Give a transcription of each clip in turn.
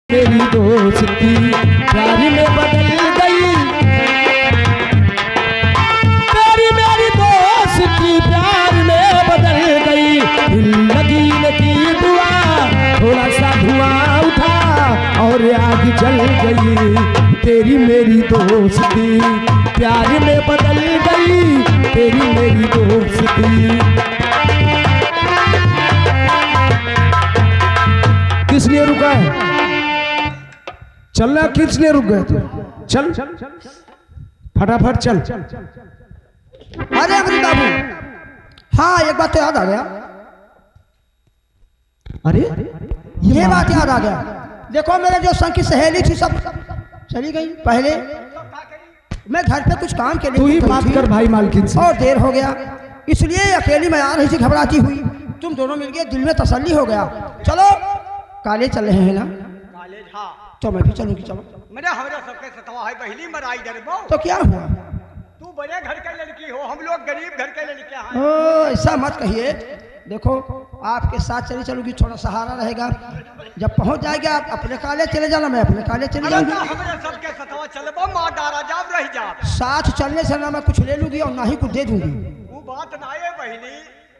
मेरी दोस्ती प्यार में बदल गई, मेरी दोस्ती प्यार में बदल गई। दिल लगी लगी दुआ, थोड़ा सा धुआं उठा और आग जल गई। तेरी मेरी दोस्ती प्यार में बदल गई, तेरी मेरी दोस्ती। किस लिए रुका है? चलना किस लिए रुक गए थे? चल फटाफट चल। अरे अमृत बाबू, हाँ एक बात तो याद आ गया। अरे ये बात याद आ गया। देखो मेरे जो संग की सहेली थी सब चली गई। पहले मैं घर पे कुछ काम के लिए तू ही बात कर भाई मालकिन से। और देर हो गया, इसलिए अकेली मैं आ रही थी घबराती हुई। तुम दोनों मिल गए, दिल में तसल्ली हो गया। चलो कॉलेज चल रहे हैं ना? कॉलेज हाँ। तो मैं भी चलूंगी। चलो मेरे हमारे सबके सतवा है पहली मराई डरबो। तो क्या हुआ? तू बड़े घर के लड़की हो, हम लोग गरीब घर के लड़के हैं। ओ ऐसा मत कहिए। देखो आपके साथ चली चलूंगी, थोड़ा सहारा रहेगा। जब पहुंच जाएंगे आप अपने कॉलेज चले जाना, मैं अपने कॉलेज चले जाऊंगी। हमारे सबके सतवा चलबो, माँ डारा जाब रह जा। साथ चलने से ना मैं कुछ ले लूंगी और ना ही कुछ दे दूंगी। वो बात ना है बहनी,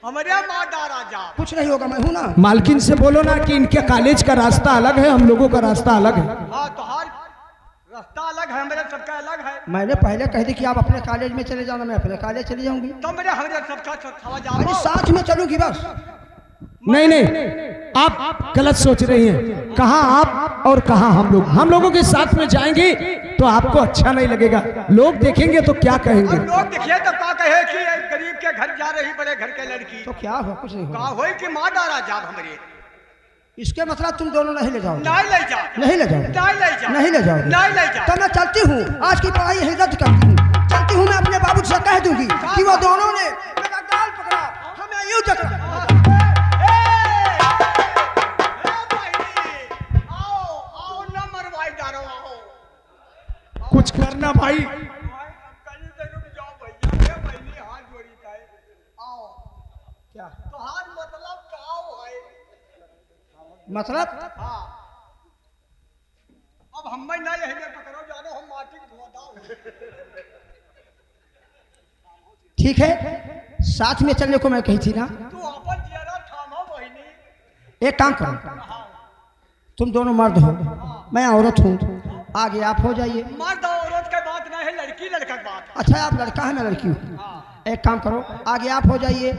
हमारे माँ डारा जा। कुछ नहीं होगा, मैं हूं ना। मालकिन से बोलो ना कि इनके कॉलेज का रास्ता अलग है, हम लोगों का रास्ता अलग है। हाँ तो हर रास्ता अलग है, मेरे सबका अलग है। मैंने पहले कह दी कि आप अपने कॉलेज में चले जाना, मैं अपने कॉलेज चली जाऊंगी। तो मेरे हमारे सबका सतवा अरे जाओ। साथ में चलूंगी बस। नहीं नहीं, आप गलत सोच रही हैं। कहाँ आप और कहाँ हम लोग? हम लोगों के साथ में जाएंगे तो आपको अच्छा नहीं लगेगा, लोग देखेंगे तो क्या कहेंगे? और लोग देखिए तो क्या कहे कि एक गरीब के घर जा रही बड़े घर के लड़की। तो क्या हुआ? कुछ नहीं का हुआ। होई कि माँ डारा जाब हमारे। इसके मतलब तुम दोनों नहीं ले जाओगे? नहीं ले जा, नहीं ले जाओगे? नहीं ले जा, नहीं ले जाओगे? नहीं ले जा। तो मैं चलती हूँ, आज की पढ़ाई यही रद्द करती हूँ। चलती हूँ, मैं अपने बाबू से कह दूंगी कि वो दोनों ने मेरा गाल पकड़ा, हमें यूं जकड़ा। कुछ करना भाई। मतलब हाँ। अब हम ना यही पकड़ो जानो, हम माटी धुआं। ठीक है, साथ में चलने को मैं कही थी ना। तू अपन जियारा थामो बहिनी। एक काम करो, तुम दोनों मर्द हो, मैं औरत हूँ, आगे आप हो जाइए। मर्द औरत का बात नहीं है, लड़की लड़का की बात है। अच्छा आप लड़का है, मैं लड़की हूँ। एक काम करो, आगे आप हो जाइए,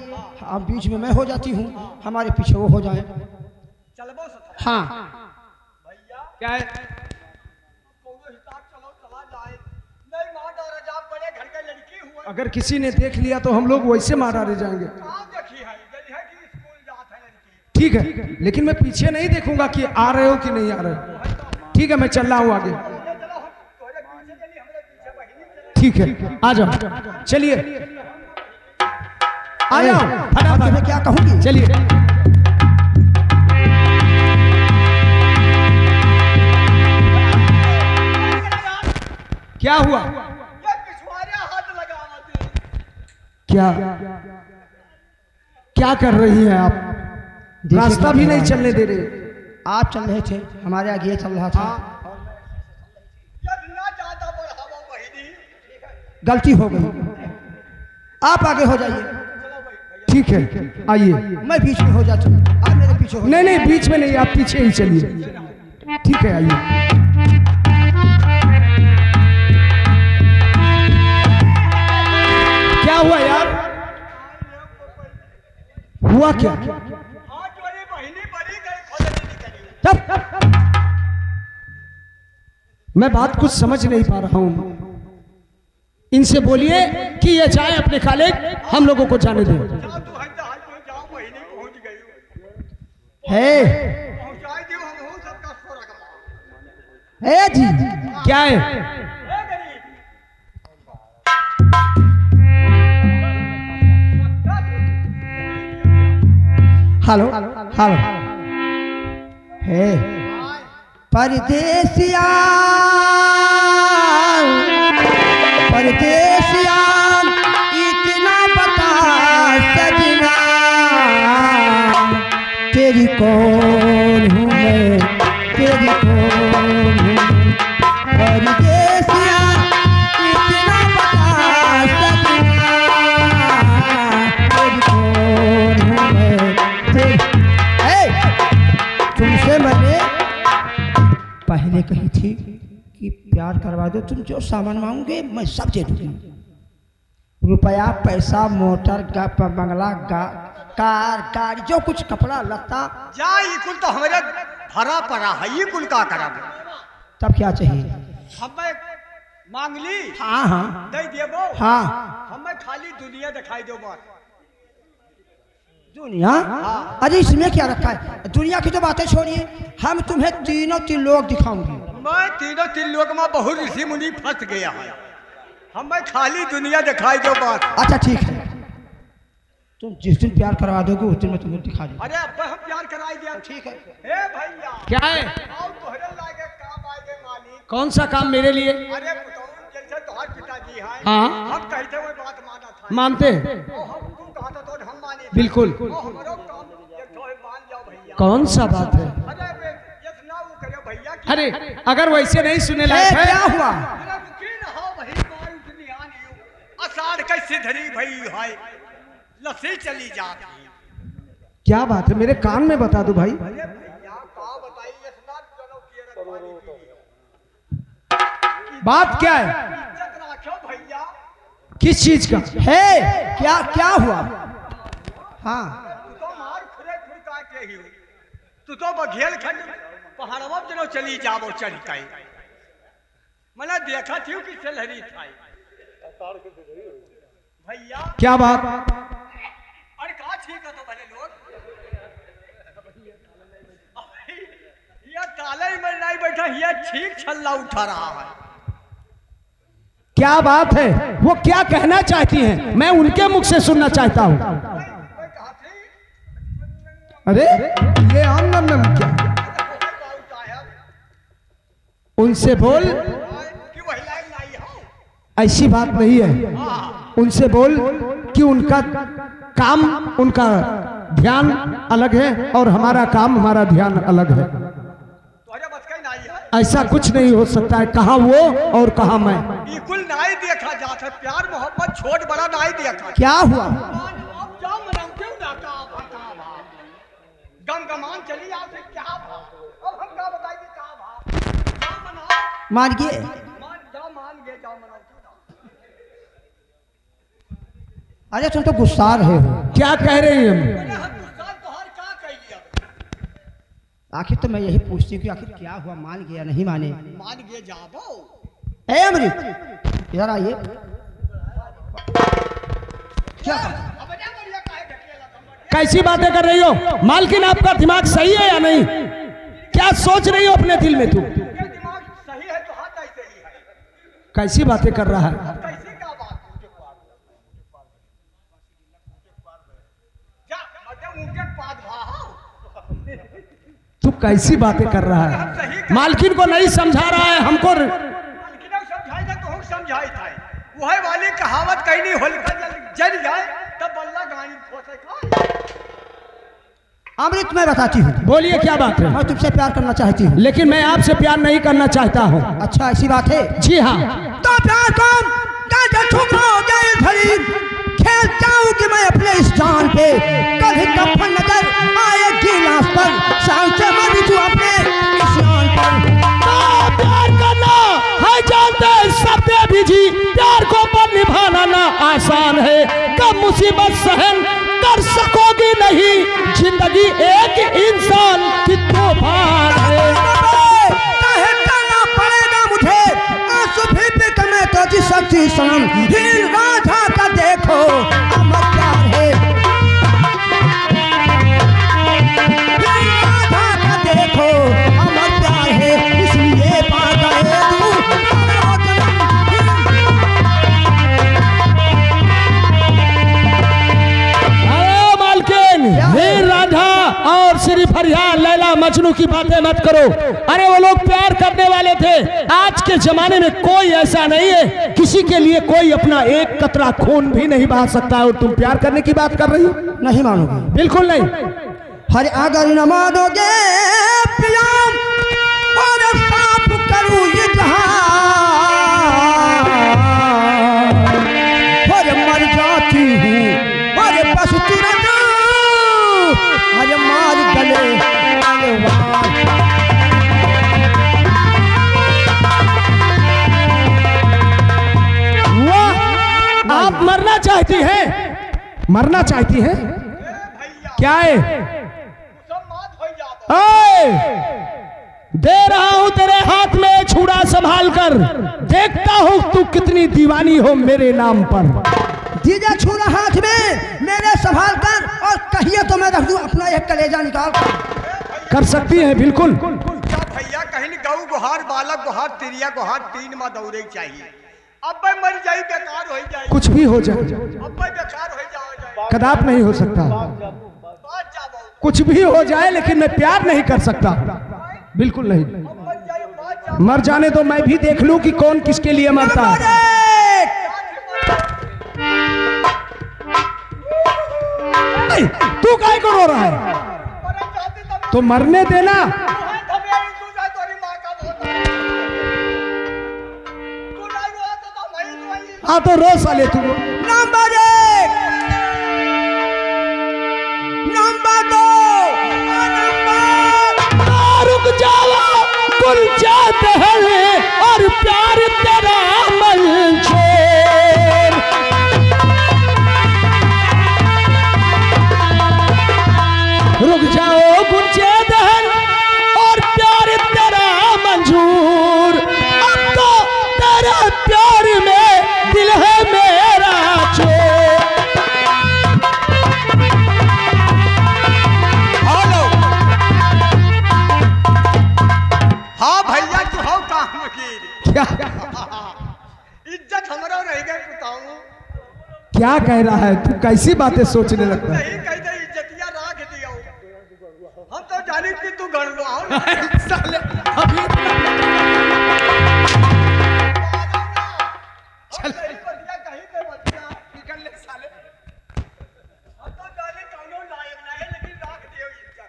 अब बीच में मैं हो जाती हूँ, हमारे पीछे वो हो जाए। चलबो सतवा। हाँ भैया क्या है? कोनो हिसाब चलो चला जाए। नहीं माँ डारा जाब बड़े घर के लड़की हुआ। अगर किसी ने देख लिया तो हम लोग वैसे मारा रह जाएंगे। कहाँ देखी है, गई है कि स्कूल जात है लड़की। ठीक है, लेकिन मैं पीछे नहीं देखूंगा कि आ रहे हो कि नहीं आ रहे हो। ठीक है, मैं चल रहा हूँ आगे। चलो हम तोरे पीछे चली, हमारे पीछे बहिनी चली। ठीक है, आ जाओ, चलिए आ जाओ अब फटाफट। तुम्हें क्या कहूँगी? चलिए। क्या हुआ? ये पिछवाड़े हाथ लगावत है। क्या क्या कर रही हैं आप? रास्ता भी नहीं चलने दे रहे। आप चल रहे थे, हमारे आगे ये चल रहा था। ये ना ज्यादा बढ़ावा बहिनी। गलती हो गई, आप आगे हो जाइए, ठीक है, आइए। मैं बीच में हो जाती हूँ, आप मेरे पीछे हो। नहीं नहीं, बीच में नहीं, आप पीछे ही चलिए। ठीक है, आइए। क्या हुआ यार? हुआ क्या? हाँ चोरी बहिनी बड़ी गई, खोलनी नहीं करी। चुप। मैं बात कुछ समझ नहीं पा रहा हूं। इनसे बोलिए कि ये जाए अपने कॉलेज, हम लोगों को जाने दें। जाओ तू है तो हाल में जाओ, बहिनी पहुंच गई। हे पहुंचाई दियो, हम हो सबका छोरा कमा। हे जी, क्या है? ए गरीब। Hello hello. हे परदेसिया, परदेसिया इतना बता सजना, तेरी कौन हूँ मैं, तेरी कौन परदेसिया इतना बता सकना, तेरी कौन हूँ मैं। तुमसे मैंने पहले कही थी कि प्यार करवा दो, तुम जो सामान मांगोगे मैं सब दे दूंगी। रुपया पैसा मोटर बंगला कार गाड़ी जो कुछ कपड़ा लत्ता जा ये कुल तो हमारे भरा पड़ा है, ये कुल का करब। तब क्या चाहिए? हमें मांग ली, हाँ हाँ दे देबो। हाँ हमें खाली दुनिया दिखाई दो बस। दुनिया? अरे इसमें क्या रखा है? दुनिया की तो बातें छोड़िए, हम तुम्हें तीनों तीन लोग दिखाऊंगी। मैं तीनों तीन लोग में बहुत ऋषि मुनि फंस गया है, हमें खाली दुनिया दिखाई दो बस। अच्छा ठीक है, तुम जिस दिन प्यार करवा दोगे उस दिन मैं तुम्हें दिखा दूंगा। अरे अब हम प्यार कराई दिया। ठीक है। हे भैया क्या है? आओ तोहरे लागे काम आएगे मालिक। कौन सा काम मेरे लिए? अरे बताओ जैसे तुम्हारे पिताजी हैं, हाँ। हम कहते हुए बात माना था। मानते हैं? ओ हम तुम कहा था तो हम माने थे। बिल्कुल। ओ हमारो काम एक तो है, मान जाओ भैया। कौन सा बात है? अरे ये ना वो करे भैया कि अरे अगर वैसे नहीं सुने लायक है। क्या हुआ? अरे रुकी ना हो भाई, मार उतनी आनी अषाढ़ कैसे धरी भई है, लस्सी चली जाती। क्या बात है, मेरे कान में बता दो भाई। अरे भैया का बताइए स्नान चलो किए रखवाली के लिए। बात क्या है? इज्जत रखो भैया। किस चीज का है? क्या क्या हुआ? हाँ तू तो मार खुरे खुरका के ही, तू तो बघेल खंड पहाड़वा जनो चली जाबो चढ़ के। मैंने देखा थी कि सलहरी था भैया। क्या बात? अरे कहा ठीक है तो भले लोग ये काले में नहीं बैठा, ये ठीक छल्ला उठा रहा है। क्या बात है? वो क्या कहना चाहती हैं, मैं उनके मुख से सुनना चाहता हूँ। मैं कहा थी अरे ये आम नम नम क्या? उनसे बोल, कि वही लाइन नहीं हो। ऐसी बात नहीं है। उनसे बोल कि उनका काम, उनका ध्यान अलग है और हमारा काम, हमारा ध्यान अलग है। तुम्हारे बस का ही नहीं है। ऐसा कुछ नहीं हो सकता है, कहाँ वो और कहाँ मैं। बिल्कुल नहीं देखा जाता, प्यार मोहब्बत छोट बड़ा नहीं देखा। क्या हुआ? अब जाओ मनाते हो ना का भाव गम गमान चली आओ फिर क्या भाव। अब हम क्या बताएंगे क्या भाव। जाओ मनाओ, मान गए? मान गए, जाओ मनाओ। अरे तुम तो गुस्सा रहे हो। क्या कह रही हैं? अरे हम गुस्सा तोहर का कहिए अब। आखिर तो मैं यही पूछती हूँ कि आखिर क्या हुआ, मान गया नहीं माने? मान गए जाबो। ए अमृत इधर आइए। क्या? अब बढ़िया बढ़िया काहे ढकेला तुम? कैसी बातें कर रही हो? मालकिन आपका दिमाग सही है या नहीं? क्या सोच रही हो अपने दिल में? तू ये दिमाग सही है तो हाथ ऐसे ही है। कैसी बातें कर रहा है? अब कैसे क्या बात जा मतलब उनके पाद भाव। तू कैसी बातें कर रहा है? मालकिन को नहीं समझा रहा है हमको। मालकिन समझाई था तो हम समझाई था। वही वाली कहावत कहीं नहीं होल जल जाए तब बल्ला गाड़ी खोसे खाए। अमृत मैं बताती हूँ। बोलिए क्या बात है? मैं तुमसे प्यार करना चाहती हूँ। लेकिन मैं आपसे प्यार नहीं करना चाहता हूँ। अच्छा ऐसी बात है? जी हाँ। तो प्यार को खेलता हूँ कि मैं अपने इस जान पे कभी कफन नजर आएगी लाश पर, शाम से मर तू अपने इस जान पर। तो प्यार करना है जानते हैं सब देवी जी, प्यार को पर निभाना ना आसान है। कब मुसीबत सहन कर सकोगी नहीं, जिंदगी एक इंसान की तूफान है। करना पड़ेगा मुझे आंसू भी मैं तो जी सकती सनम। हीर राधा का देखो अमर प्यार है, हीर राधा का देखो अमर प्यार है, इसलिए पा गए अरे मालकिन, हीर राधा और श्री फरिया लैला मजनू की बातें मत करो। अरे वो लोग प्यार करने वाले थे। आज के जमाने में कोई ऐसा नहीं है, किसी के लिए कोई अपना एक कतरा खून भी नहीं बहा सकता है। और तुम प्यार करने की बात कर रही हो? नहीं मानोगे? बिल्कुल नहीं। हर अगर न मानोगे पिया और चाहती हैं, मरना चाहती हैं? भैया क्या है? सब मात हो जाओ। ए! दे रहा हूं तेरे हाथ में छुरा संभाल कर, देखता हूं तू कितनी दीवानी हो मेरे नाम पर। दीजिए छूरा हाथ में मेरे संभाल कर, और कहिए तो मैं रख दूं अपना एक कलेजा निकाल कर। कर सकती है बिल्कुल। क्या भैया कहीं गऊ गुहार बालक गुहार तिरिया गुहार तीन माँ दौड़े चाहिए। अब मैं मर जाई बेकार हो जाए, कुछ भी हो जाए, अब मैं बेकार हो जाओ कदाप नहीं हो सकता। बात जाओ, कुछ भी हो जाए लेकिन मैं प्यार नहीं कर सकता, बिल्कुल नहीं। अब मर जाए बात जाओ। मर जाने तो मैं भी देख लूं कि कौन किसके लिए मरता है। नहीं, तू काहे को रो रहा है? मरना चाहती तब तो मरने देना। तू जाए तोरी माँ का बहुत तू नहीं रोआ तो मैं रोई। हाँ तो रो साले तू। नंबर 1, नंबर 2, रुक जाओ कुल जाते हैं और प्यार तेरा मंशूर। रुक जाओ गुंजे दहन और प्यार तेरा मंजूर। अब तो तेरा प्यार में दिल है मेरा चोर। हेलो हाँ भैया तू हो काम वकील। क्या इज्जत हमारा रह गए बताऊं। क्या कह रहा है तू? कैसी बातें सोचने लगता है? नहीं कहते इज्जतिया राख दिया हम तो जानी कि तू गण लो आओ ना। साले अभी चल बतिया कहीं पे बतिया निकल ले साले। हम तो जानी कौनो लायक ना है लेकिन राख दियो इज्जत।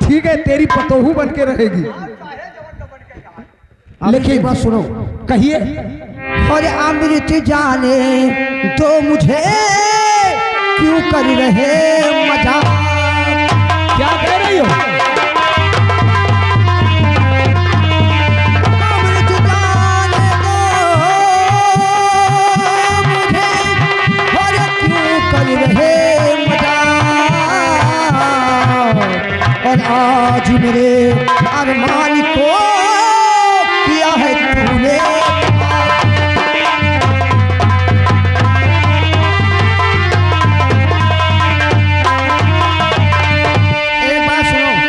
ठीक है, तेरी पतोहू बन के रहेगी। चाहे जवन बन के जाए। लेकिन एक बात सुनो, कहिए। और अमृत जाने तो मुझे क्यों कर रहे मजाक। क्या कह रही हो? अमृत जाने दो मुझे, और क्यों कर रहे मजाक। और आज मेरे अरमान को किया है तूने।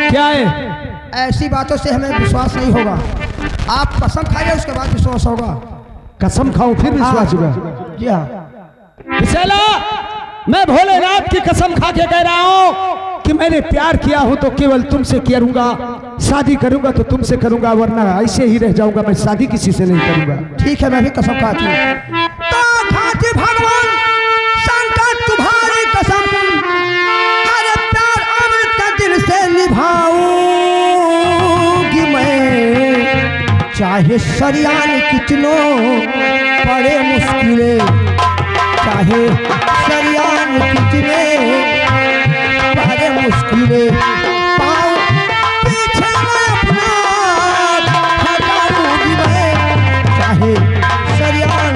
क्या है? ऐसी बातों से हमें विश्वास नहीं होगा। आप कसम खाइए उसके बाद विश्वास होगा। कसम खाऊं फिर विश्वास होगा? जी हाँ। विशाला, मैं भोलेनाथ की कसम खा के कह रहा हूं कि मैंने प्यार किया हूं तो केवल तुमसे करूंगा, शादी करूंगा तो तुमसे करूंगा, वरना ऐसे ही रह जाऊंगा। मैं शादी किसी से नहीं करूंगा। ठीक है, मैं भी कसम खाती हूँ। तो खाती भगवान शंकर तुम्हारी कसम, अरे प्यार अमृत दिल से निभाऊंगी मैं, चाहे सरियान कितनों बड़े मुश्किलें, चाहे सरियान कितने बड़े मुश्किलें, पाँव पीछे मैं अपना हटाऊंगी मैं, चाहे सरियान।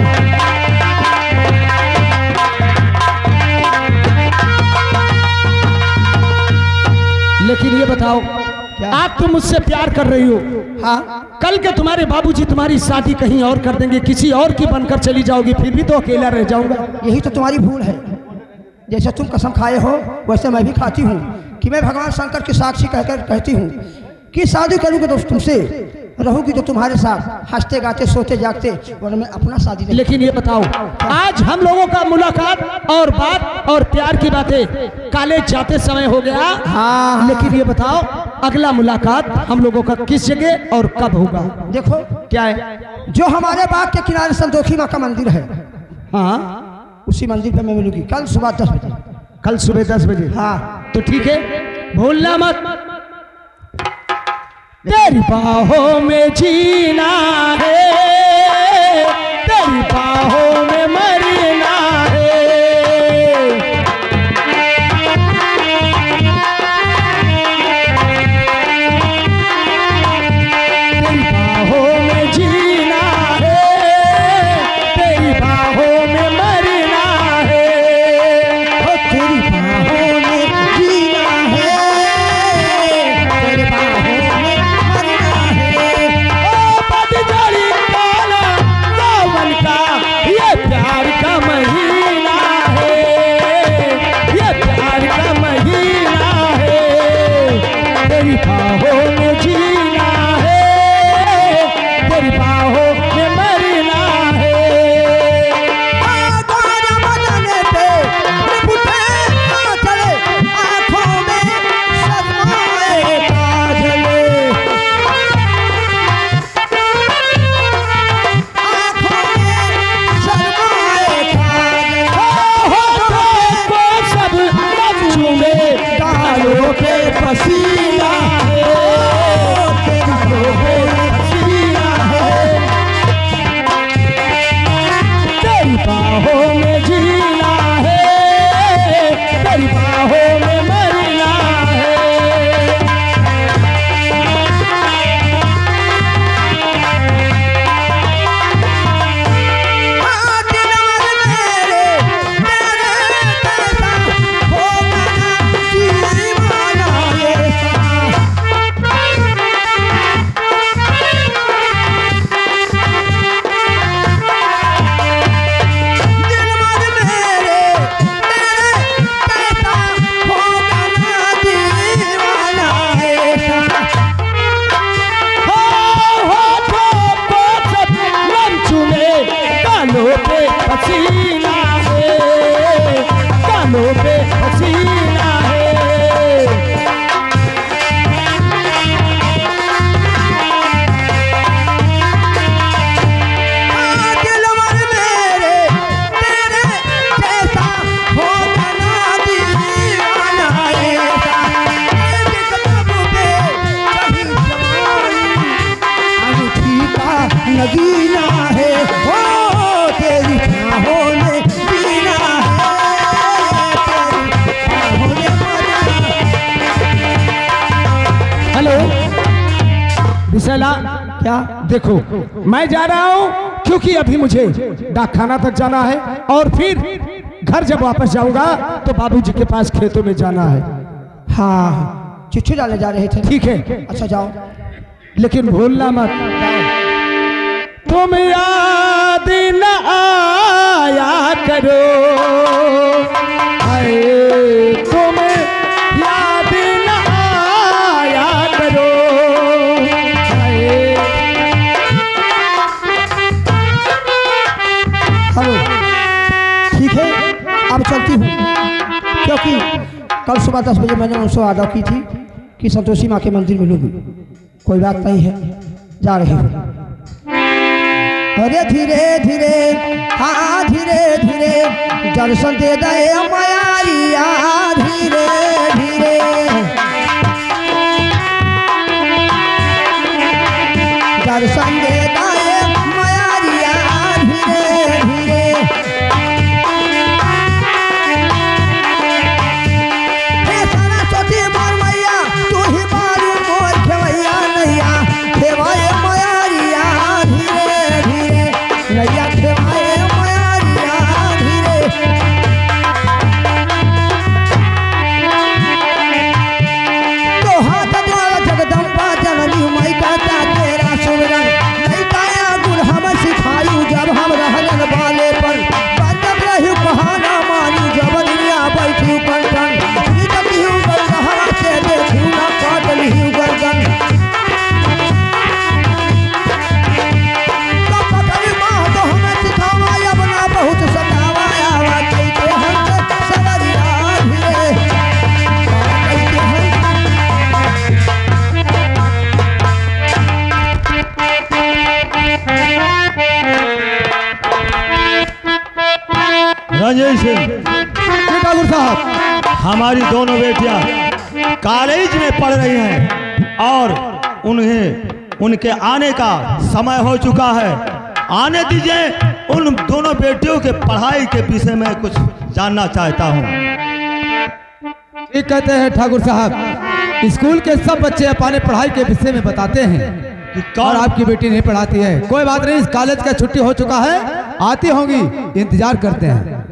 लेकिन ये बताओ, आप तो मुझसे प्यार कर रही हो, हाँ, कल के तुम्हारे बाबूजी तुम्हारी शादी कहीं और कर देंगे, किसी और की बनकर चली जाओगी, फिर भी तो अकेला रह जाऊंगा। यही तो तुम्हारी भूल है। जैसे तुम कसम खाए हो वैसे मैं भी खाती हूँ कि मैं भगवान शंकर की साक्षी कहकर कहती हूँ कि शादी करूँगी तो तुमसे, रहूँगी तो तुम्हारे साथ, हंसते गाते सोते जागते, और मैं अपना शादी नहीं। लेकिन ये बताओ, आज हम लोगों का मुलाकात और बात और प्यार की बातें कॉलेज जाते समय हो गया। हाँ, लेकिन ये बताओ, अगला मुलाकात हम लोगों का किस जगह और कब होगा? देखो क्या है? जो हमारे बाग के किनारे संतोषी माँ का मंदिर है, हाँ, उसी मंदिर पे मैं मिलूंगी कल सुबह 10 बजे। कल सुबह 10 बजे। हाँ, तो ठीक है, भूलना मत। तेरी बाहों में जीना है, तेरी बाहों में मरना है। तेरी बाहों में जीना है, तेरी बाहों में मरना है। क्या? देखो, मैं जा रहा हूँ क्योंकि अभी मुझे डाकखाना तक जाना है और फिर घर जब वापस जाऊंगा तो बाबूजी के पास खेतों में जाना है। हाँ, चिट्ठी डालने जा रहे थे। ठीक है, अच्छा जाओ, लेकिन भूलना मत, तुम याद न आया करो, हाय तुम याद न आया करो, हाय। हेलो, ठीक है, अब चलती हूँ, क्योंकि कल सुबह 10 बजे मैंने उनसे वादा की थी कि संतोषी माँ के मंदिर मिलूंगी। कोई बात नहीं है, जा रही हूँ। अरे धीरे धीरे, हाँ धीरे धीरे दर्शन दे दे मयारिया, धीरे धीरे दर्शन दे दे मयारिया, धीरे धीरे। हे सरस्वती मोर मैया, तू ही मारू मोर खेवैया नैया, खेवाए मयारिया, धीरे धीरे नैया, खेवाए मयारिया, धीरे। तो हाथ द्वारा जगदम्बा जननी मई कहता तेरा सुमिरन, नहीं काया गुण हम सिखायू जब हम रहन वाले पर, बंदक रही कहाना मानी जब दुनिया बैठी कंटन, निकलियू गलहरा से देखियू ना काट लियू गर्दन। तो पकड़ी माँ तो हमें सिखावा अपना बहुत सतावा, आवा कहते हैं सवरिया, धीरे कहते हैं। रंजीत सिंह, ठाकुर साहब, हमारी दोनों बेटियां कॉलेज में पढ़ रही हैं और उन्हें उनके आने का समय हो चुका है। आने दीजिए, उन दोनों बेटियों के पढ़ाई के विषय में कुछ जानना चाहता हूँ। ठीक कहते हैं ठाकुर साहब, स्कूल के सब बच्चे अपने पढ़ाई के विषय में बताते हैं कि और कौन आपकी बेटी नहीं पढ़ाती है। कोई बात नहीं, इस कॉलेज का छुट्टी हो चुका है, आती होंगी, इंतजार करते हैं।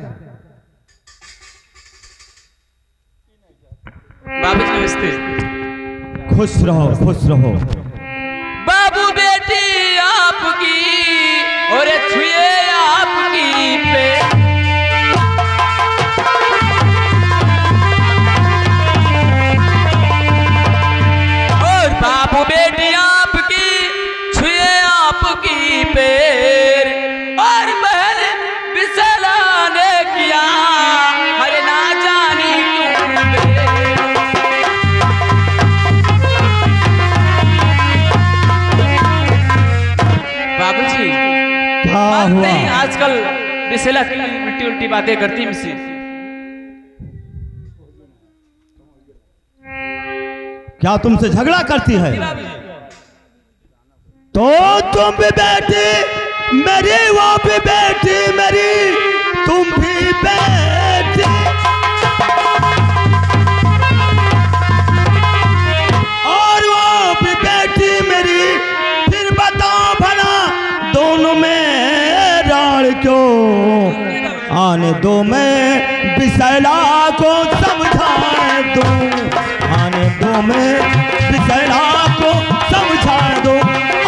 बाबू जी नमस्ते। खुश रहो, खुश रहो। बाबू बेटी आपकी और छुए आपकी पे, और बाबू बेटी आपकी छुए आपकी पैर, और बहन बिसला ने किया हर ना जानी क्यों बे। बाबूजी, क्या बात हुआ? नहीं, आजकल बिसेला की उल्टी उल्टी बातें करती मुझसे। क्या तुमसे झगड़ा करती है? तो तुम भी बेटी मेरी, वो भी बेटी मेरी, तुम भी बेटी, और वो भी बेटी मेरी। फिर बताओ भला दोनों में राड़ क्यों? आने दो मैं बिसैला को समझा दूं, आने दो मैं बिसैला को समझा दूं।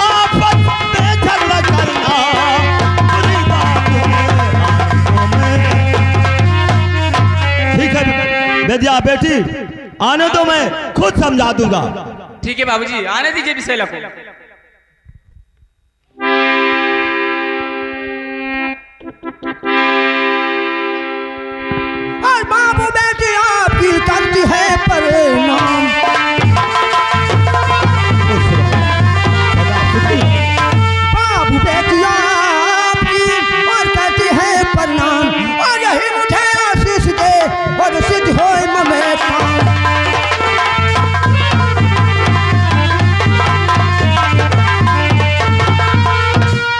आपस में झगड़ा करना बुरी बात है, ठीक है बेदिया बेटी, आने दो, मैं खुद समझा दूंगा। ठीक है बाबूजी, आने दीजिए बिसेला को। और बाबू बेटी आपकी करती है परिणाम, बाबू बेटी आपकी और करती है परिणाम, और यही मुझे आशीष दे और सिद्ध होए ममे काम।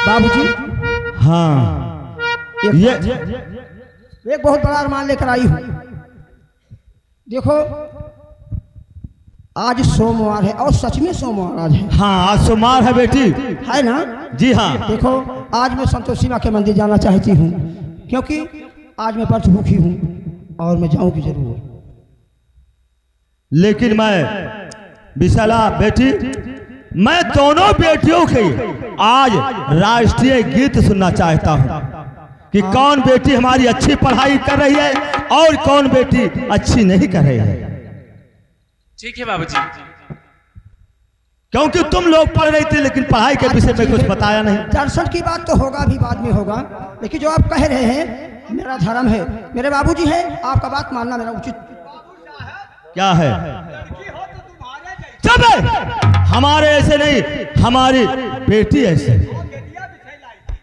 बाबूजी, हाँ, ये एक बहुत बड़ा अरमान लेकर आई हूँ। देखो, आज सोमवार है और सच में सोमवार आज है। हाँ आज सोमवार है बेटी। है ना? जी हाँ। देखो आज मैं संतोषी माँ के मंदिर जाना चाहती हूँ, क्योंकि आज मैं व्रत भूखी हूँ और मैं जाऊँगी जरूर। लेकिन मैं विशाला बेटी, मैं दोनों बेटियों के आज राष्ट्रीय गीत सुनना चाहता हूँ कि कौन बेटी हमारी अच्छी पढ़ाई कर रही है और कौन बेटी अच्छी नहीं कर रही है। ठीक है बाबूजी। क्योंकि तुम लोग पढ़ रही थी लेकिन पढ़ाई के विषय में कुछ बताया नहीं। दर्शन की बात तो होगा भी, बाद में होगा, लेकिन जो आप कह रहे हैं मेरा धर्म है, मेरे बाबूजी है, आपका बात मानना मेरा उचित। क्या है? लड़की हो तो तुम्हारे जैसे चुप है। हमारे ऐसे नहीं, हमारी बेटी ऐसे। बेटियां बिछाई लाई।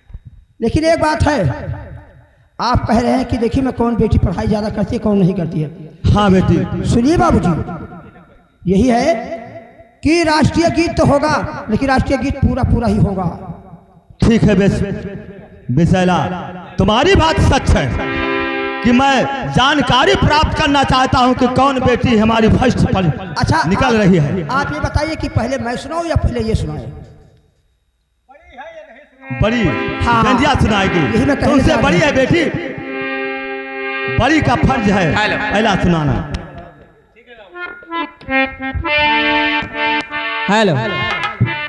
लेकिन एक बात है, आप कह रहे हैं कि देखिए मैं कौन बेटी पढ़ाई ज्यादा करती है कौन नहीं करती है। हाँ बेटी। सुनिए बाबूजी, यही है कि राष्ट्रीय गीत तो होगा लेकिन राष्ट्रीय गीत पूरा पूरा ही होगा। ठीक है विशैला, तुम्हारी बात सच है कि मैं जानकारी प्राप्त करना चाहता हूं कि कौन बेटी हमारी फर्स्ट पर अच्छा निकल रही है। आप ये बताइए कि पहले मैं सुनाऊं या पहले ये सुनाए? बड़ी है ये नहीं सुना। बड़ी हाँ। गंजिया यही सुनाएगी, मैं कहने तुमसे जा रहा बड़ी हूं। है बेटी, बड़ी का फर्ज है हेलो। पहला सुनाना। हेलो।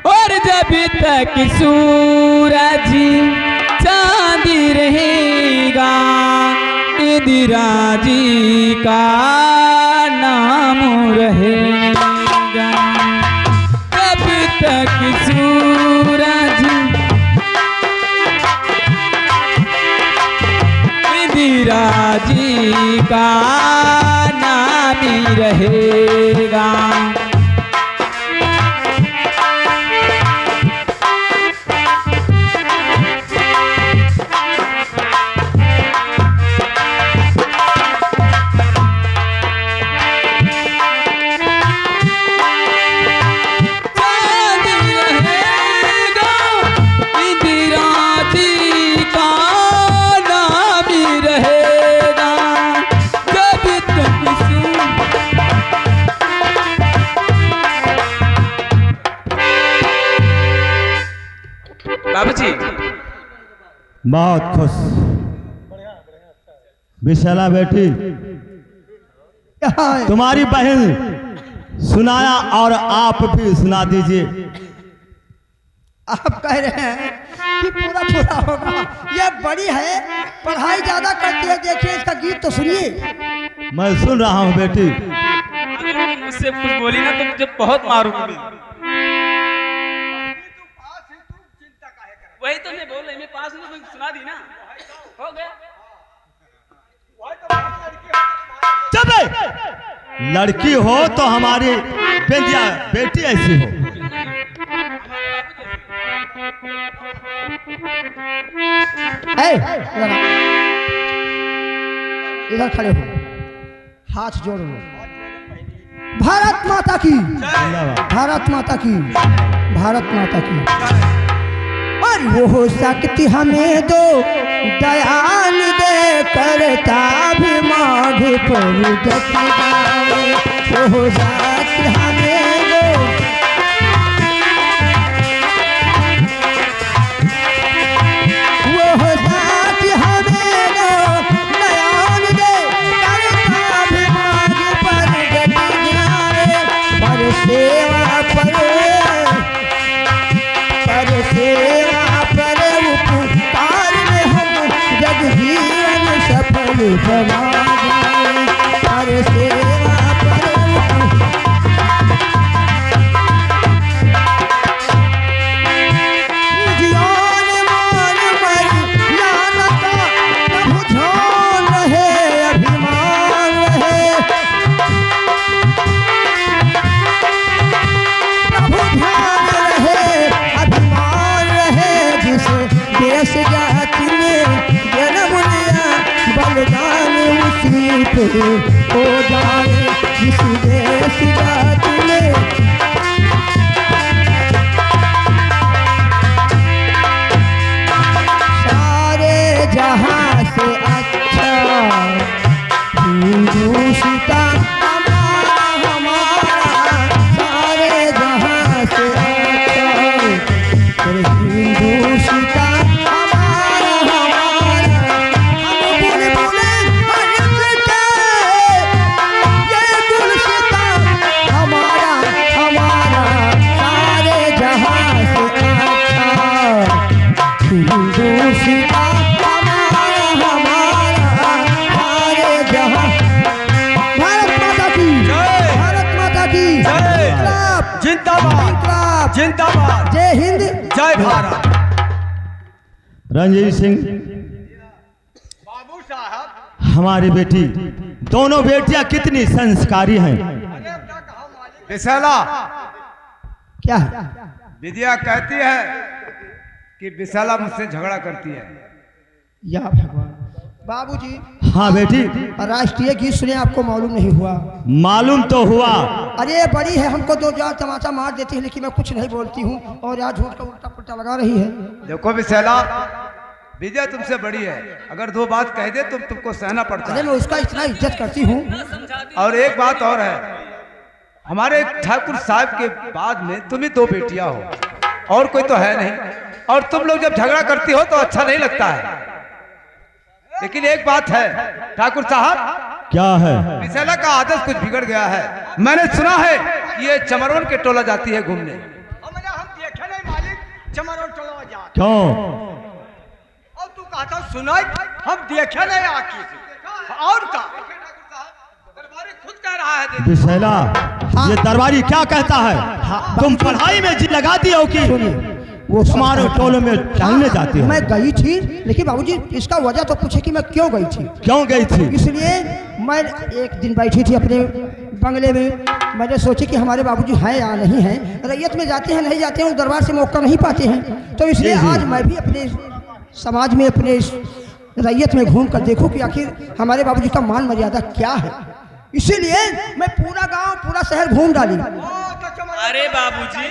और जब तक सूरज चांदी रहेगा, इंदिरा जी का नाम रहेगा। जब तक सूरज इंदिरा जी का नाम ही रहेगा। बाबूजी बहुत खुश। विशाला बेटी, तुम्हारी बहन सुनाया और आप भी सुना दीजिए। आप कह रहे हैं कि पूरा पूरा होगा, ये बड़ी है, पढ़ाई ज्यादा करती है, देखिए इसका गीत तो सुनिए। मैं सुन रहा हूँ बेटी। अगर मुझसे कुछ बोली ना तो मुझे बहुत मारूंगी। वही तो मैं बोल रही, मैं पास में सुना दी ना, हो गया। वही तो लड़की हो तो तुम्हारे चुप है। लड़की हो तो हमारी बेटिया बेटी ऐसी हो। इधर खड़े हो, हाथ जोड़ लो। भारत माता की, भारत माता की, भारत माता की। और वो शक्ति हमें दो, दयाल दे करता भी माघ पर जति। वो शक्ति हमें दो, वो शक्ति हमें दो, दयाल दे करता भी माघ पर जति। पर सेवा पर सेवा पर उपकार में हम जग जीवन सफल बना जाए। पर सेवा पर जियान मान मर जाना का प्रभु ध्यान रहे, अभिमान रहे, प्रभु ध्यान रहे, अभिमान रहे। जिस देश जाति में जन्म लिया, बलिदान उसी पे हो जाए। जिस देश जाति में सारे जहां से अच्छा हिंदू सीता हमारा, हमारा हिंदुस्तान हमारा हमारे जहां। भारत माता की जय। भारत माता की जय। इनकलाब जिंदाबाद इनकलाब। जिंदाबाद जय हिंद जय भारत। रंजीत सिंह, बाबू साहब, हमारी बेटी, दोनों बेटियां कितनी संस्कारी हैं। अरे अपना कहा मालिक। विशाला, क्या है? विद्या कहती है कि विशाला मुझसे झगड़ा करती है। या भगवान। बाबूजी, हाँ बेटी, राष्ट्रीय गीत सुने आपको मालूम नहीं हुआ? मालूम तो हुआ। अरे बड़ी है, हमको दो चार तमाचा मार देती है, लेकिन मैं कुछ नहीं बोलती हूँ और यहाँ झूठ का उल्टा पुल्टा लगा रही है। देखो विशाला, विद्या तुमसे बड़ी है, अगर दो बात कह दे तो तुमको सहना पड़ता अरे है। मैं उसका इतना इज्जत करती हूँ। और एक बात और है, हमारे ठाकुर साहब के बाद में तुम ही दो बेटियां हो और कोई तो है नहीं, और तुम लोग जब झगड़ा करती हो तो अच्छा नहीं लगता है। लेकिन एक बात है ठाकुर साहब, क्या है? विशाला का आदत कुछ बिगड़ गया है। मैंने सुना है कि ये चमरवन के टोला जाती है घूमने। हम देखे नहीं मालिक, चमरों टोला जा। क्यों? और तू कहता सुनाई, हम देखे नहीं आखिर और का। दरबारी खुद कह रहा है। विशैला, ये दरबारी क्या कहता है? तुम पढ़ाई में जी लगाती हो कि सुनिए, वो हमारे टोले में टहलने जाती हो? मैं गई थी, लेकिन बाबूजी इसका वजह तो पूछे कि मैं क्यों गई थी। क्यों गई थी? इसलिए मैं एक दिन बैठी थी अपने बंगले में, मैंने सोची कि हमारे बाबूजी हैं या नहीं हैं, रैयत में जाते हैं नहीं जाते हैं, उस दरबार से मौका नहीं पाते हैं, तो इसलिए जी। आज मैं भी अपने समाज में अपने रैयत में घूम कर देखूं कि आखिर हमारे बाबूजी का मान मर्यादा क्या है। इसीलिए मैं पूरा गांव पूरा शहर घूम डाली। अरे बाबूजी,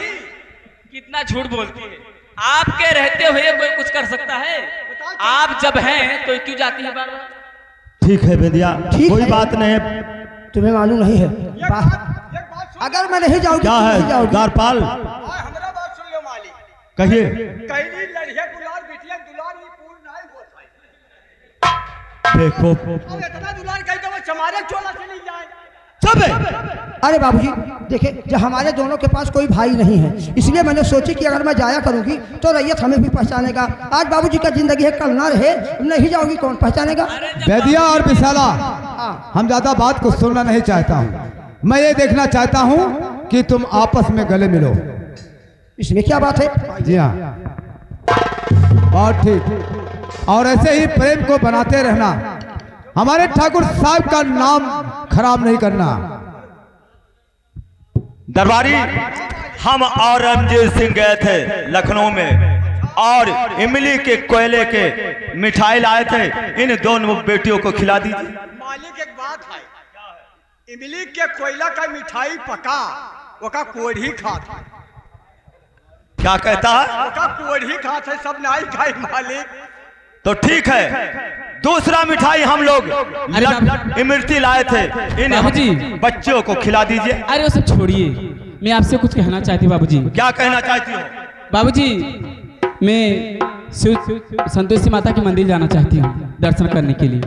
कितना झूठ बोलती है। आपके रहते हुए कोई कुछ कर सकता है? आप जब हैं तो क्यों जाती है बार बार? ठीक है बेदिया, ठीक कोई है। बात नहीं है। तुम्हें मालूम नहीं है अगर मैं नहीं जाऊंगी क्या तो है नहीं जाओगी। द्वारपाल? हमरा बात सुन लो मालिक, कहिए। कहली लड़िया गुलार बिटिया दुलार ये पूर्ण नहीं होता है। देखो, अब इतना दुलार कहीं तो वो चमारे चोला चली जाए। चुप है। अरे बाबूजी देखिए, जब हमारे दोनों के पास कोई भाई नहीं है, इसलिए मैंने सोची कि अगर मैं जाया करूंगी तो रैयत हमें भी पहचानेगा। आज बाबूजी का जिंदगी है, कल ना रहे, नहीं जाओगी कौन पहचानेगा। वैद्या और विशाला, हम ज्यादा बात को सुनना नहीं चाहता हूँ। मैं ये देखना चाहता हूँ कि तुम आपस में गले मिलो। इसमें क्या बात है? जी हाँ, बहुत ठीक। और ऐसे ही प्रेम को बनाते रहना, हमारे ठाकुर साहब का नाम खराब नहीं करना। दरबारी, हम और रंजीत सिंह गए थे लखनऊ में और इमली के कोयले के मिठाई लाए थे। इन दोनों बेटियों को खिला दीजिए। मालिक एक बात है, इमली के कोयला का मिठाई पका, ओका कोढ़ी खात है, क्या कहता है? ओका कोढ़ी खात है, सब नहीं खाई मालिक। तो ठीक है, दूसरा मिठाई हम लोग इमरती लाए थे, इन बाबूजी। बच्चों को खिला दीजिए। अरे वो सब छोड़िए, मैं आपसे कुछ कहना चाहती हूँ बाबूजी। क्या कहना चाहती हो? बाबूजी, मैं शिव संतोषी माता के मंदिर जाना चाहती हूँ दर्शन करने के लिए।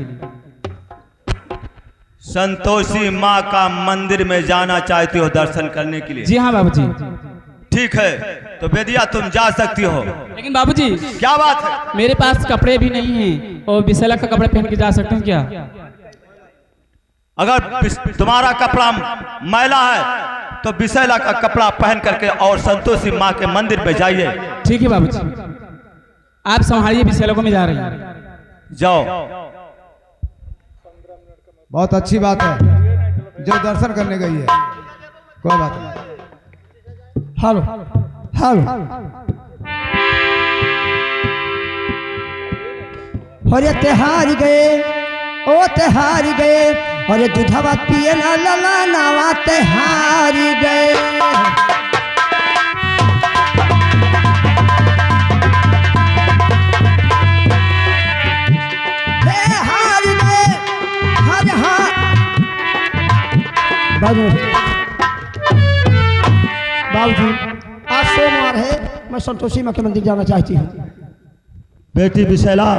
संतोषी माँ का मंदिर में जाना चाहती हो दर्शन करने के लिए? जी हाँ बाबूजी। ठीक है, तो बेदिया तुम जा सकती हो। लेकिन बाबूजी, क्या बात है? मेरे पास कपड़े भी नहीं हैं और विशाला का कपड़ा पहन के जा सकते हैं क्या? अगर तुम्हारा कपड़ा मैला है तो विशाला का कपड़ा पहन करके और संतोषी माँ के मंदिर में जाइए। ठीक है बाबूजी, आप संभालिए, विशाला को मैं जा रही हूँ। जाओ। बहुत अच्छी बात है जो दर्शन करने गई है, कोई बात नहीं। हेलो हेलो, अरे त्योहार गए, ओ त्योहार गए, अरे दूधवा पिए ना लला नावा त्योहार गए। त्योहार गए, हर हाँ बाबूजी, आज सोमवार है, मैं संतोषी माँ के मंदिर जाना चाहती हूँ। बेटी विशाला,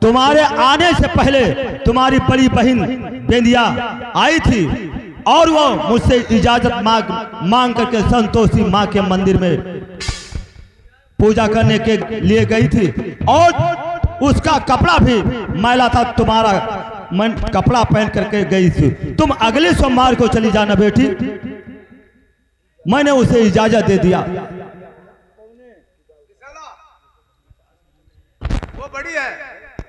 तुम्हारे आने से पहले तुम्हारी बड़ी बहन बेंदिया आई थी और वो मुझसे इजाजत मांग करके संतोषी माँ के मंदिर में पूजा करने के लिए गई थी और उसका कपड़ा भी मैला था, तुम्हारा मन कपड़ा पहन करके गई थी। तुम अगले सोमवार को चली जाना बेटी। मैंने उसे इजाजत दे दिया। वो बड़ी है,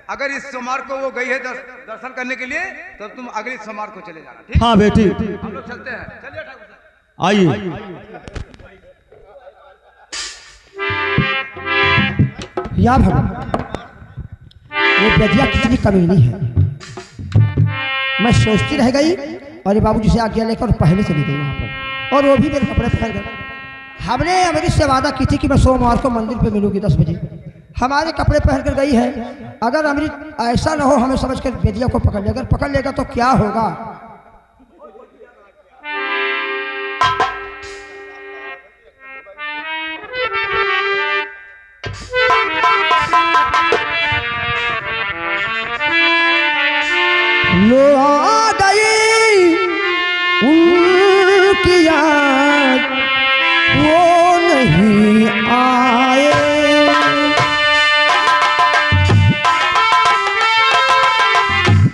अगर इस सोमवार को वो गई है दर्शन करने के लिए तो तुम अगले सोमवार को चले जाना, ठीक? हाँ बेटी, हम लोग चलते हैं। चलिए ठाकुर साहब। आइए। या भगवान, ये बेदिया कितनी कमीनी है। मैं सोचती रह गई और ये बाबूजी से आज्ञा लेकर पहले चली गई वहाँ पर, और वो भी मेरे कपड़े पहन कर। हमने अमृत से वादा की थी कि मैं सोमवार को मंदिर पे मिलूंगी 10 बजे। हमारे कपड़े पहन कर गई है। अगर अमृत ऐसा ना हो हमें समझ कर बेदिया को पकड़ ले, अगर पकड़ लेगा तो क्या होगा। लो आ गई उनकी याद, वो नहीं आए।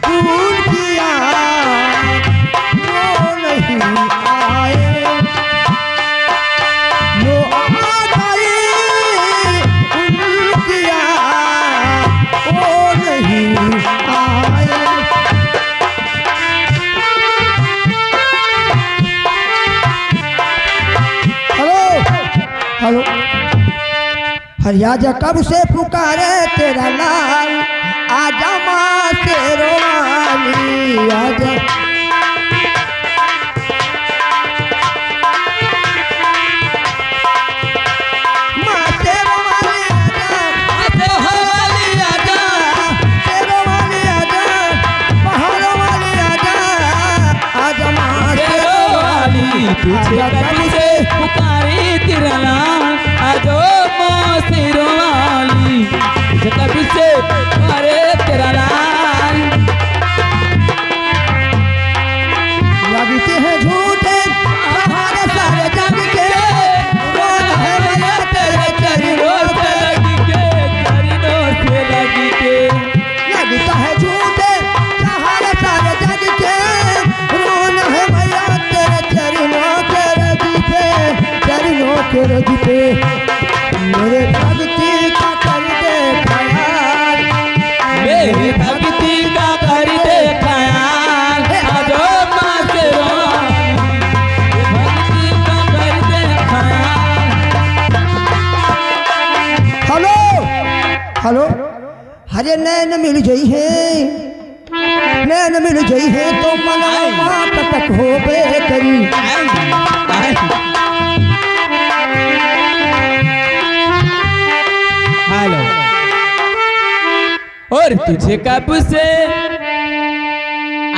उनकी याद, वो नहीं आए। लो आ गई उनकी याद, वो नहीं आए। हेलो, हरियाजा कब से पुकारे तेरा लाल, आजा माँ तेरो वाली आजा। माँ तेरो वाली आजा, तेरो वाली आजा, पहाड़ों वाली आजा, आजा माँ तेरो वाली। तुझे कब से पुकारे तेरा लाल, आजो माँ तेरो वाली। तुझे कब से पुकारे तेरा लाल। लगते हैं झूठे हमारे सारे जग के, रोज है भैया तेरे चरणों से लगी के, चरणों से लगी के। लगता है झूठे हमारे सारे जग के, रोज है भैया तेरे चरणों के रजी पे, चरणों के रजी पे। मेरे भक्ति का कर दे ख्याल, मेरी भक्ति का कर दे ख्याल, आजो माँ तेरो वाली। भक्ति का कर दे ख्याल। हेलो हेलो, हरे नैन मिल गई है, नैन मिल गई है तो मनवा कटक हो बे करी। हेलो, और तुझे कब से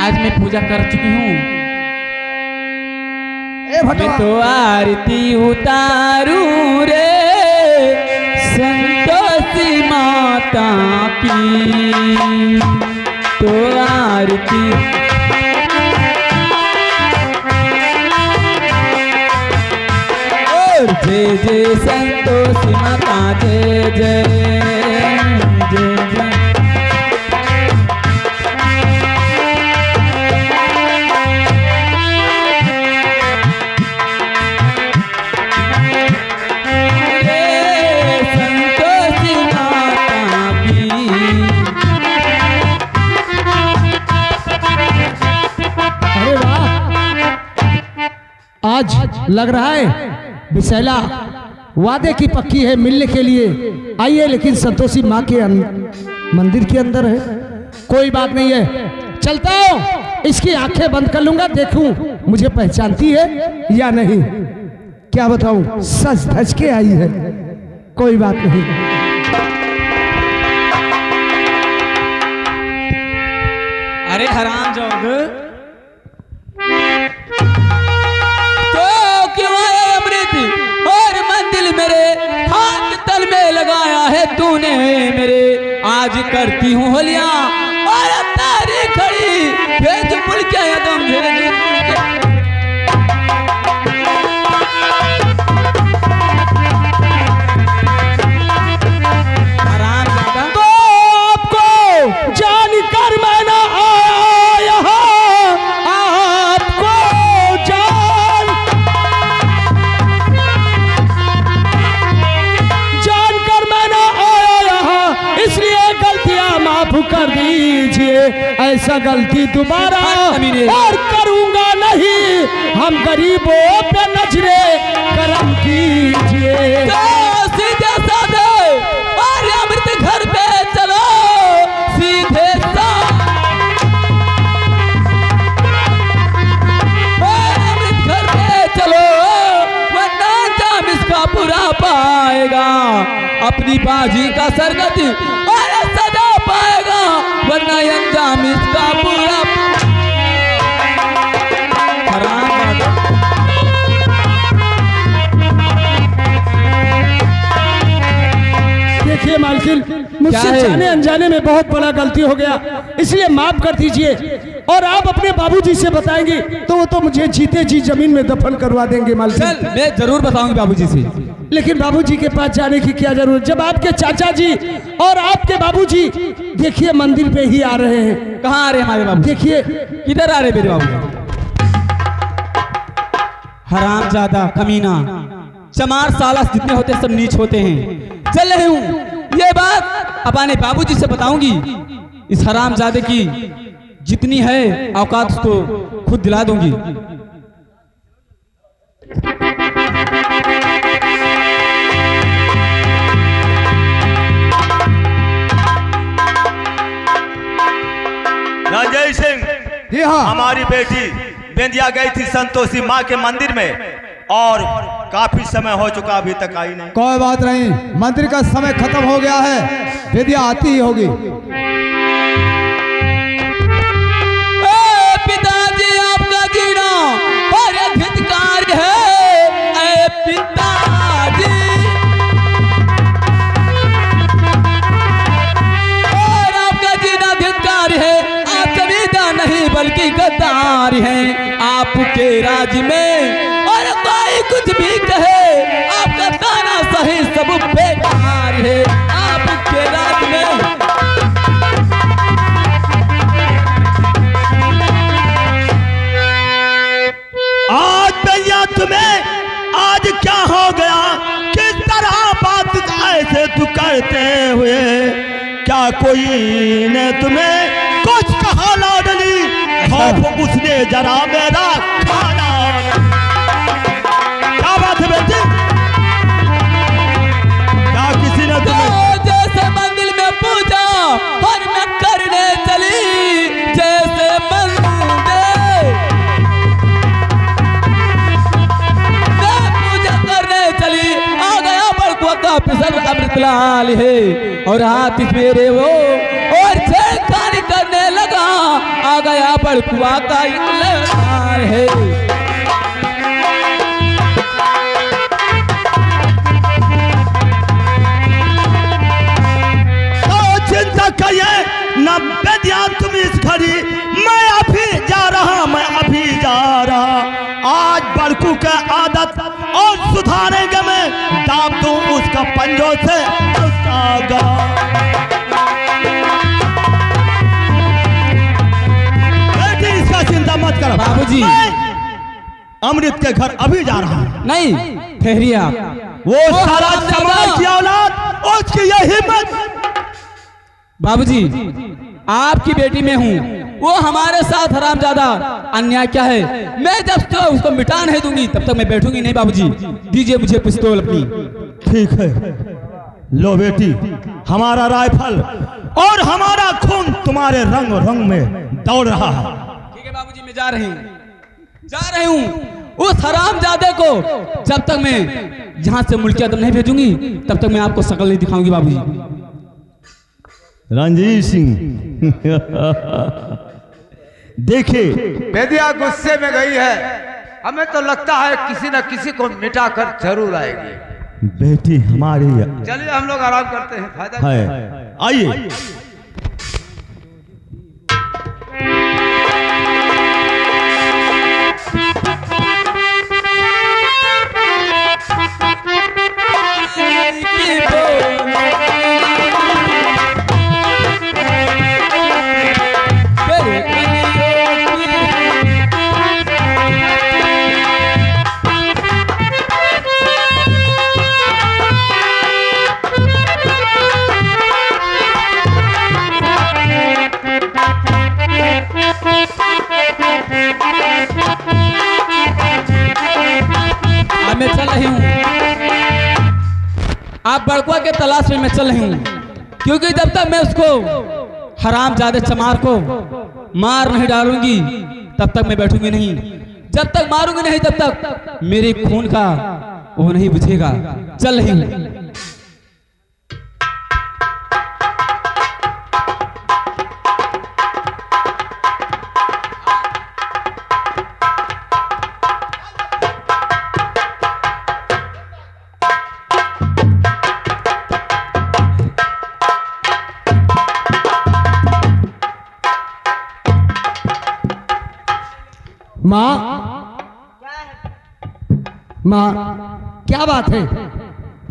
आज मैं पूजा कर चुकी हूँ। ए मैं भटवा, तो आरती उतारू रे संतोषी माता की, तो आरती। और जय जय संतोषी माता, जय जय जय जय। संतोषी माता की। अरे वाह, आज लग रहा है विशैला वादे की पक्की है मिलने के लिए आइए, लेकिन संतोषी माँ के मंदिर के अंदर है। कोई बात नहीं है, चलता हूँ, इसकी आंखें बंद कर लूंगा, देखूं मुझे पहचानती है या नहीं। क्या बताऊं, सज धज के आई है। कोई बात नहीं। अरे हराम जोग, तो क्यों आया अमृत और मंदिर मेरे हाथ तल में लगाया है तूने मेरे। आज करती हूँ होलिया और तारी खड़ी, भेज मुल के यदम भेज। ऐसा गलती दोबारा हाँ, कमीने। और करूंगा नहीं। हम गरीबों पे नजरे करम कीजिए। तो सीधे साधे और अमृत घर पे चलो, सीधे अमृत घर पे चलो, वरना जाम इसका पूरा पाएगा। अपनी बाजी का सरगति और सजा पाएगा, वरना अंजाम इसका पूरा देखिए मालकिन, मुझसे क्या है? जाने अनजाने में बहुत बड़ा गलती हो गया, इसलिए माफ कर दीजिए। और आप अपने बाबूजी से बताएंगे तो वो तो मुझे जीते जी जमीन में दफन करवा देंगे चल, मालकिन। मैं जरूर बताऊंगी बाबूजी से। लेकिन बाबूजी के पास जाने की क्या जरूरत, जब आपके चाचा जी और आपके बाबूजी देखिए मंदिर पे ही आ रहे हैं। कहाँ आ रहे हमारे बाबू? देखिए किधर आ रहे मेरे बाबू? हरामजादा, कमीना, चमार, सालस जितने होते हैं सब नीच होते हैं। चल रही हूँ, ये बात अपने बाबूजी से बताऊंगी। इस हरामजादे की जितनी है औकात उसको खुद दिला दूंगी। रंजय सिंह, जी हाँ। हमारी बेटी बेंदिया गई थी संतोषी माँ के मंदिर में और काफी समय हो चुका, अभी तक आई नहीं। कोई बात नहीं, मंदिर का समय खत्म हो गया है, विद्या आती ही होगी। पिताजी आपका जीना और धिक्कार है। ऐ पिताजी, और आपका जीना धिक्कार है। आप जमींदार नहीं बल्कि गद्दार हैं। आपके राज में और कोई कुछ भी कहे, आपका ताना सही सब बेकार है। आपके राज में आज भैया तुम्हें आज क्या हो गया, किस तरह बात ऐसे तू करते हुए, क्या कोई ने तुम्हें कुछ कहा लाडली? खौफ उसने जरा मेरा खाना। क्या बात है बेटी, क्या किसी ने तुम्हें? तो जैसे मंदिर में पूजा और मैं करने चली, जैसे मंदिर मैं पूजा करने चली, आ गया बड़कुआ का पिसर अमृतलाल है और हाथ मेरे वो और छेड़खानी करने लगा। आ गया बड़कुआ का लाल है। चिंता करिए न बेदिया तुम इस घड़ी, मैं अभी जा रहा, मैं अभी जा रहा। आज बड़कू का आदत और सुधारेंगे, मैं दाब दूं उसका पंजों से उसका गला। बेटी इसका चिंता मत करो बाबूजी। मैं अमृत के घर अभी जा रहा हूं। नहीं ठहरिए आप। वो सारा समाज की औलाद, उसकी ये हिम्मत। बाबूजी, आपकी बेटी में हूँ, वो हमारे साथ हरामजादा अन्याय क्या है। मैं जब तक उसको मिटा नहीं दूंगी तब तक मैं बैठूंगी नहीं। बाबूजी दीजिए मुझे पिस्तौल अपनी। ठीक है, लो बेटी, हमारा राइफल और हमारा खून तुम्हारे रंग रंग में दौड़ रहा है। ठीक है बाबूजी, मैं जा रही हूँ। उस हरामजादे को जब तक मैं जहां से मुल्क आदम नहीं भेजूंगी तब तक मैं आपको शकल नहीं दिखाऊंगी। बाबूजी रणजीत सिंह देखिए, बेदिया गुस्से में गई है, हमें तो लगता है किसी न किसी को मिटाकर जरूर आएगी। बेटी हमारी चलिए हम लोग आराम करते हैं, फायदा है, आइए। बड़कुआ के तलाश में मैं चल रही हूँ, क्योंकि जब तक मैं उसको हरामजादे चमार को मार नहीं डालूंगी तब तक मैं बैठूंगी नहीं। जब तक मारूंगी नहीं तब तक मेरे खून का वो नहीं बुझेगा। चल रही हूँ। माँ, माँ क्या बात है?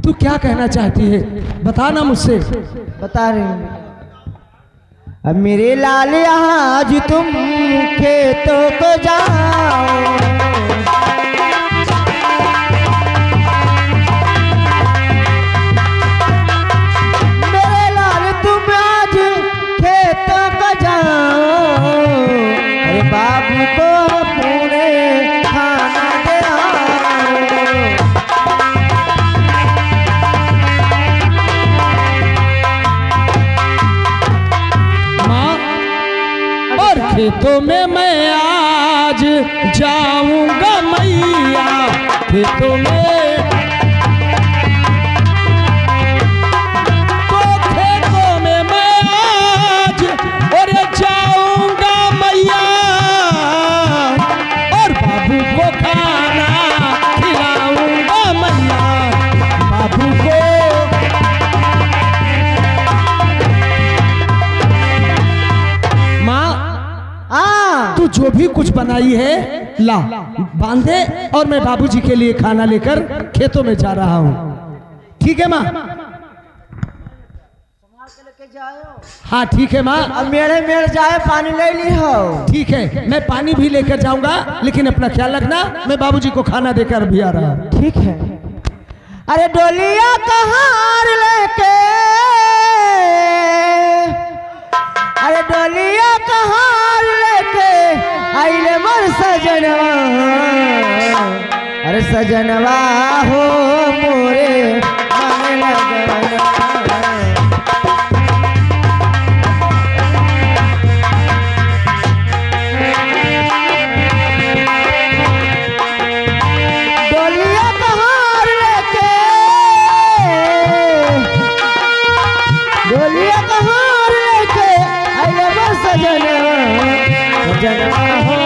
तू क्या कहना चाहती है? बता ना मुझसे। बता रही हूँ। अब मेरे लाल आज तुम खेतों को जाओ, मेरे लाल तुम आज खेतों को जाओ, अरे बाबू को पूरे खाना दे आओ। माँ, और खेतों में मैं आज जाऊंगा मैया, खेतों में तो खेतों में मैं आज और जाऊंगा मैया, और बाबू को खाना खिलाऊंगा मैया, बाबू को। तू जो भी कुछ बनाई है ला बांधे, और मैं बाबूजी के लिए खाना लेकर खेतों में जा रहा हूँ। ठीक है माँ? हाँ ठीक है माँ। अब मेरे मेड़ जाए पानी ले ली हो। ठीक है, मैं पानी भी लेकर जाऊंगा, लेकिन अपना ख्याल रखना, मैं बाबूजी को खाना देकर भी आ रहा हूँ। ठीक है। अरे डोलिया कहार लेके, अरे डोलिया कहार लेके आइले मोर सजनवा, अरे सजनवा हो मोरे मन लगनवा। डोलिया कहार लेके, डोलिया कहार लेके आइले मोर सजनवा, सजनवा हो